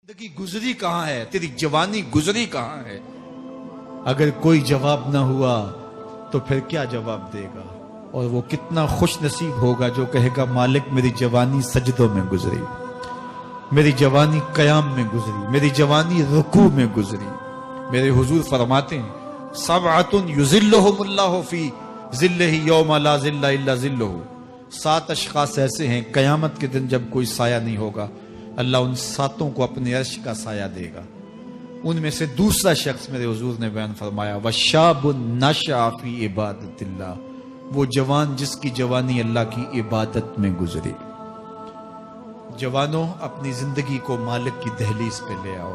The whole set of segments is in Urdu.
زندگی گزری کہاں ہے، تیری جوانی گزری کہاں ہے؟ اگر کوئی جواب نہ ہوا تو پھر کیا جواب دے گا؟ اور وہ کتنا خوش نصیب ہوگا جو کہے گا مالک میری جوانی سجدوں میں گزری، میری جوانی قیام میں گزری، میری جوانی رکوع میں گزری۔ میرے حضور فرماتے ہیں سبعۃ یظلھم اللہ فی ظلہ یوم لا ظل الا ظلہ، 7 اشخاص ایسے ہیں قیامت کے دن جب کوئی سایہ نہیں ہوگا، اللہ ان 7 کو اپنے عرش کا سایہ دے گا۔ ان میں سے دوسرا شخص میرے حضور نے بیان فرمایا وشاب نشأ فی عبادت اللہ، وہ جوان جس کی جوانی اللہ کی عبادت میں گزری۔ جوانوں اپنی زندگی کو مالک کی دہلیز پہ لے آؤ۔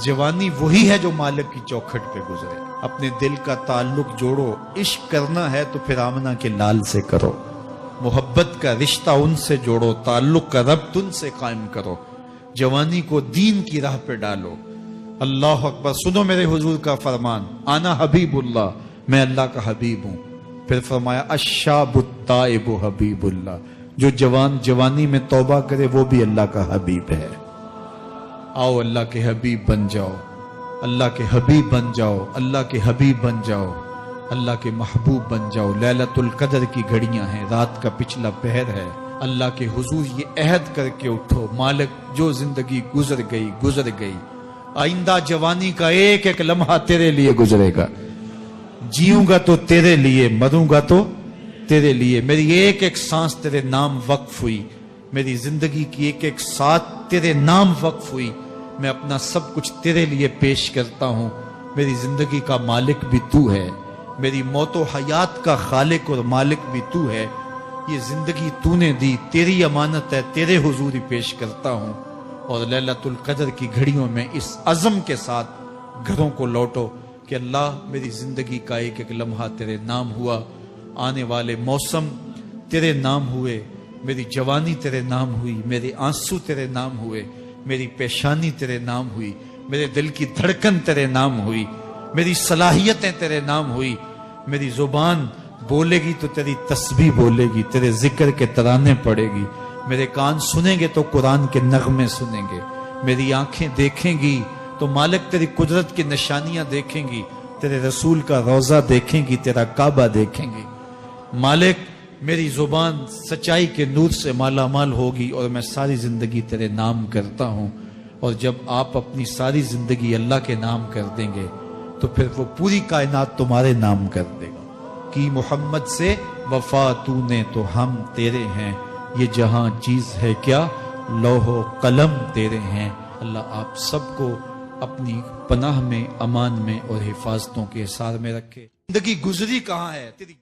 جوانی وہی ہے جو مالک کی چوکھٹ پہ گزرے۔ اپنے دل کا تعلق جوڑو، عشق کرنا ہے تو پھر آمنہ کے لال سے کرو، محبت کا رشتہ ان سے جوڑو، تعلق کا ربط ان سے قائم کرو، جوانی کو دین کی راہ پہ ڈالو۔ اللہ اکبر، سنو میرے حضور کا فرمان، انا حبیب اللہ، میں اللہ کا حبیب ہوں۔ پھر فرمایا الشاب التائب حبیب اللہ، جو جوان جوانی میں توبہ کرے وہ بھی اللہ کا حبیب ہے۔ آؤ اللہ کے حبیب بن جاؤ، اللہ کے حبیب بن جاؤ، اللہ کے حبیب بن جاؤ، اللہ کے محبوب بن جاؤ۔ لیلۃ القدر کی گھڑیاں ہیں، رات کا پچھلا پہر ہے، اللہ کے حضور یہ عہد کر کے اٹھو مالک جو زندگی گزر گئی، آئندہ جوانی کا ایک ایک لمحہ تیرے لیے گزرے گا، جیوں گا تو تیرے لیے، مروں گا تو تیرے لیے۔ میری ایک ایک سانس تیرے نام وقف ہوئی، میری زندگی کی ایک ایک ساتھ تیرے نام وقف ہوئی، میں اپنا سب کچھ تیرے لیے پیش کرتا ہوں۔ میری زندگی کا مالک بھی تو ہے، میری موت و حیات کا خالق اور مالک بھی تو ہے۔ یہ زندگی تو نے دی، تیری امانت ہے، تیرے حضور ہی پیش کرتا ہوں۔ اور لیلۃ القدر کی گھڑیوں میں اس عزم کے ساتھ گھروں کو لوٹو کہ اللہ میری زندگی کا ایک ایک لمحہ تیرے نام ہوا، آنے والے موسم تیرے نام ہوئے، میری جوانی تیرے نام ہوئی، میرے آنسو تیرے نام ہوئے، میری پیشانی تیرے نام ہوئی، میرے دل کی دھڑکن تیرے نام ہوئی، میری صلاحیتیں تیرے نام ہوئی۔ میری زبان بولے گی تو تیری تسبیح بولے گی، تیرے ذکر کے ترانے پڑے گی، میرے کان سنیں گے تو قرآن کے نغمے سنیں گے، میری آنکھیں دیکھیں گی تو مالک تیری قدرت کی نشانیاں دیکھیں گی، تیرے رسول کا روضہ دیکھیں گی، تیرا کعبہ دیکھیں گی۔ مالک میری زبان سچائی کے نور سے مالا مال ہوگی اور میں ساری زندگی تیرے نام کرتا ہوں۔ اور جب آپ اپنی ساری زندگی اللہ کے نام کر دیں گے تو پھر وہ پوری کائنات تمہارے نام کر دے گا۔ کی محمد سے وفا تو نے تو ہم تیرے ہیں، یہ جہاں چیز ہے کیا لوح و قلم تیرے ہیں۔ اللہ آپ سب کو اپنی پناہ میں، امان میں اور حفاظتوں کے حصار میں رکھے۔ زندگی گزری کہاں ہے تیری